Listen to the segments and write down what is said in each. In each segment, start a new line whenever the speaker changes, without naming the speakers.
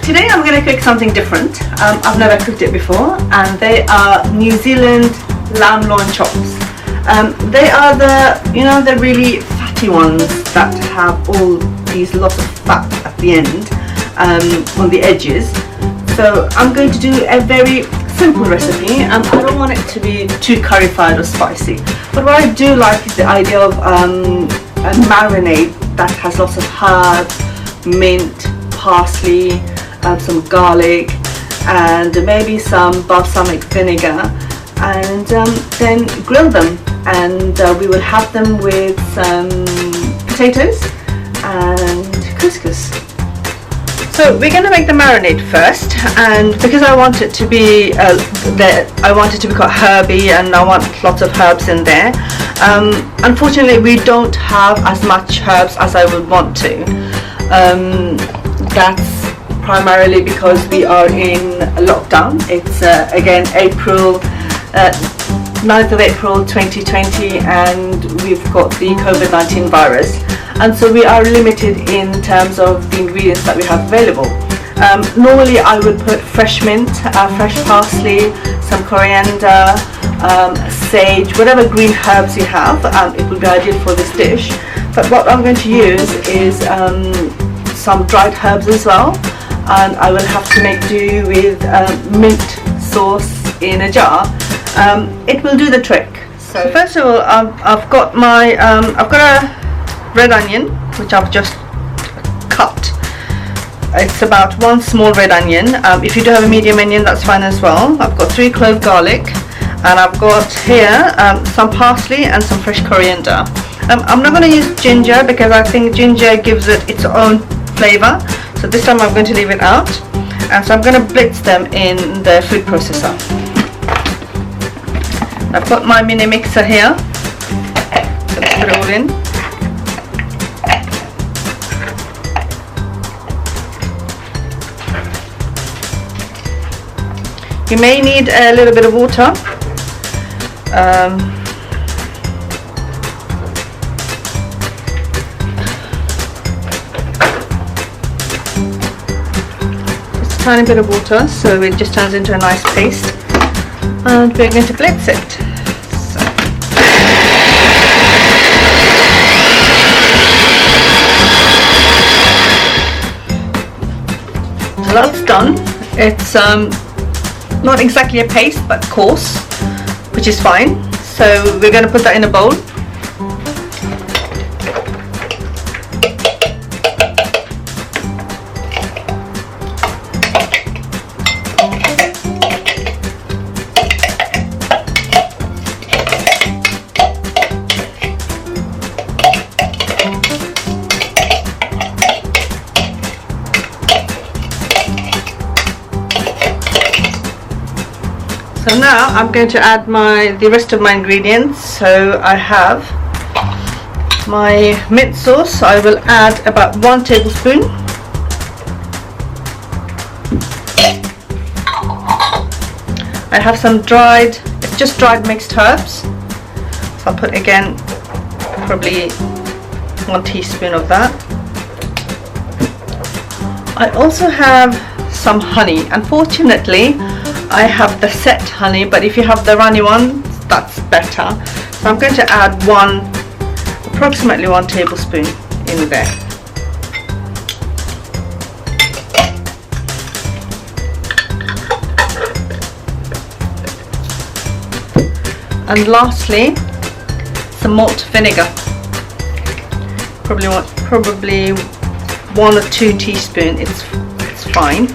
Today I'm going to cook something different. I've never cooked it before, and they are New Zealand lamb loin chops. They are the really fatty ones that have all these lots of fat at the end, on the edges. So I'm going to do a very simple recipe, and I don't want it to be too curryfied or spicy. But what I do like is the idea of a marinade that has lots of herbs, mint, parsley, some garlic, and maybe some balsamic vinegar, and then grill them, and we will have them with some potatoes and couscous. So we're going to make the marinade first, and because I want it to be called Herby, and I want lots of herbs in there. Unfortunately, we don't have as much herbs as I would want to. That's primarily because we are in lockdown. It's again April, 9th of April 2020, and we've got the COVID-19 virus, and so we are limited in terms of the ingredients that we have available. Normally I would put fresh mint, fresh parsley, some coriander, sage, whatever green herbs you have, it would be ideal for this dish. But what I'm going to use is some dried herbs as well, and I will have to make do with mint sauce in a jar. It will do the trick. So first of all, I've got a red onion which I've just cut. It's about one small red onion. If you do have a medium onion, that's fine as well. I've got 3 clove garlic, and I've got here some parsley and some fresh coriander. I'm not going to use ginger because I think ginger gives it its own flavour, so this time I'm going to leave it out, and so I'm going to blitz them in the food processor. I've got my mini mixer here, let's put it all in. You may need a little bit of water. Just a tiny bit of water so it just turns into a nice paste, and we're going to blitz it. So that's done. It's not exactly a paste, but coarse, which is fine. So we're going to put that in a bowl. So now I'm going to add the rest of my ingredients. So I have my mint sauce. So I will add about 1 tablespoon. I have some it's just dried mixed herbs. So I'll put again probably 1 teaspoon of that. I also have some honey. Unfortunately, I have the set honey, but if you have the runny one, that's better. So I'm going to add approximately 1 tablespoon in there. And lastly, some malt vinegar. Probably 1 or 2 teaspoons. It's fine.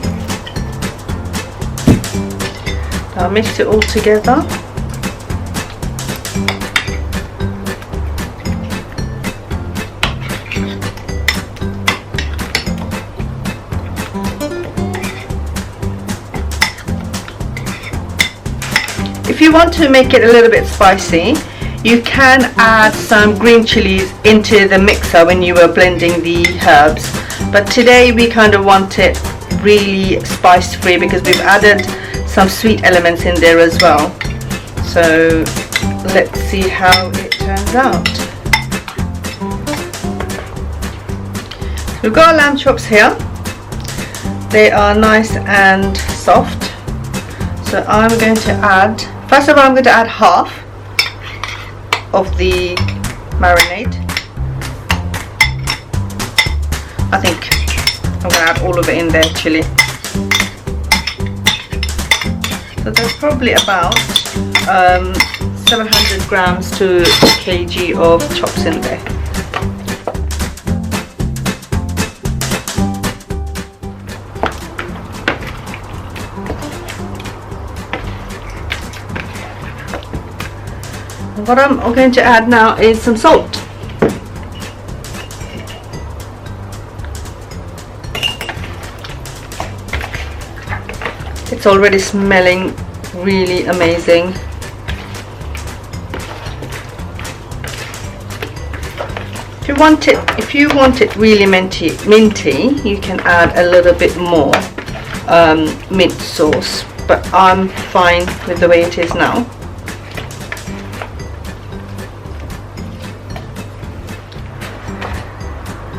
I'll mix it all together. If you want to make it a little bit spicy, you can add some green chilies into the mixer when you were blending the herbs. But today we kind of want it really spice free because we've added some sweet elements in there as well. So let's see how it turns out. We've got our lamb chops here. they are nice and soft. So I'm going to add, first of all I'm going to add half of the marinade. I think I'm going to add all of it in there actually. So there's probably about 700 grams to a kg of chops in there. What I'm going to add now is some salt. It's already smelling really amazing. If you want it really minty, you can add a little bit more mint sauce, but I'm fine with the way it is now.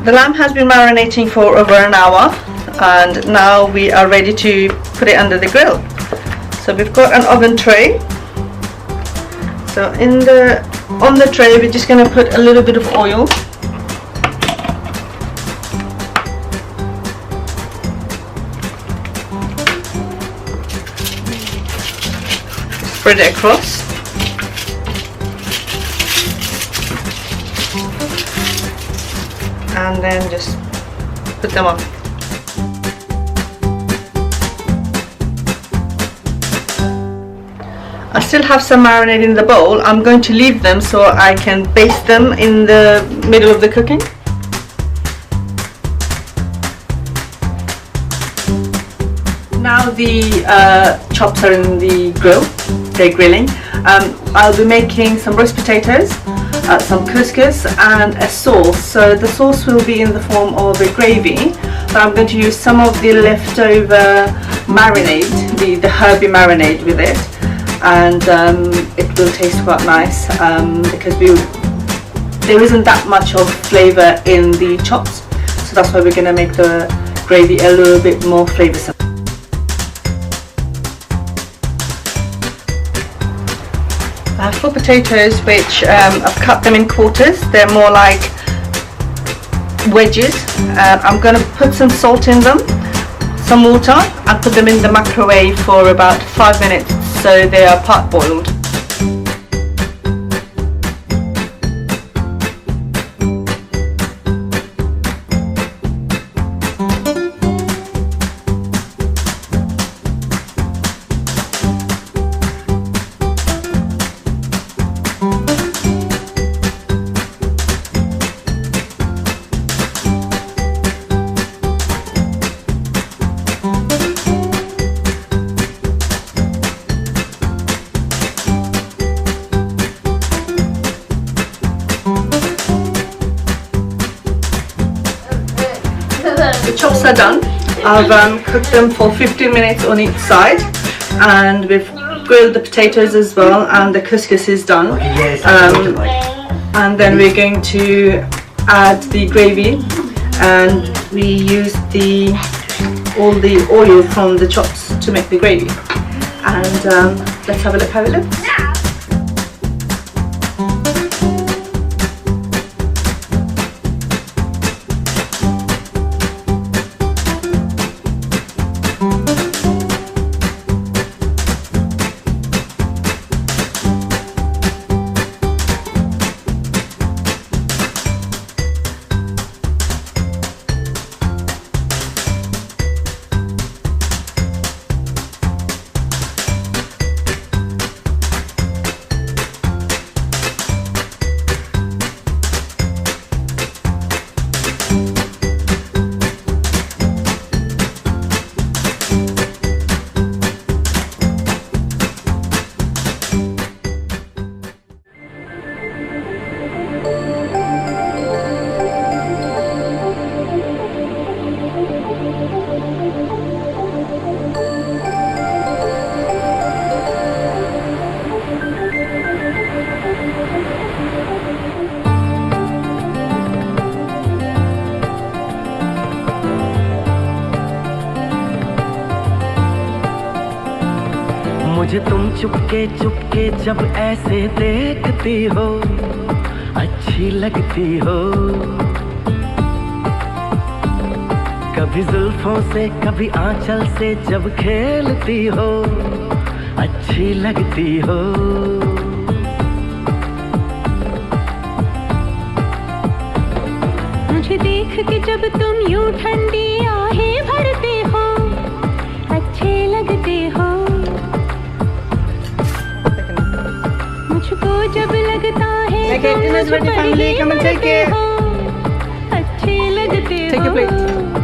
The lamb has been marinating for over an hour, and now we are ready to put it under the grill. So we've got an oven tray. So on the tray we're just going to put a little bit of oil. Spread it across. And then just put them on. I still have some marinade in the bowl. I'm going to leave them so I can baste them in the middle of the cooking. Now the chops are in the grill, they're grilling. I'll be making some roast potatoes, some couscous and a sauce. So the sauce will be in the form of a gravy, but I'm going to use some of the leftover marinade, the herby marinade with it, and it will taste quite nice because there isn't that much of flavour in the chops, so that's why we're going to make the gravy a little bit more flavoursome. I have 4 potatoes which I've cut them in quarters. They're more like wedges. I'm going to put some salt in them, some water, and put them in the microwave for about 5 minutes so they are part boiled. The chops are done. I've cooked them for 15 minutes on each side, and we've grilled the potatoes as well, and the couscous is done. And then we're going to add the gravy, and we use all the oil from the chops to make the gravy. And let's have a look how it looks.
मुझे तुम चुपके चुपके जब ऐसे देखती हो, अच्छी लगती हो। कभी जुल्फों से कभी आंचल से जब खेलती हो, अच्छी लगती हो।
मुझे देख के जब तुम यूं ठंडी आहें भरते हो, अच्छे लगते हो। मुझको जब लगता है तुम मुझ पर ही मरते हो, अच्छे लगते हो।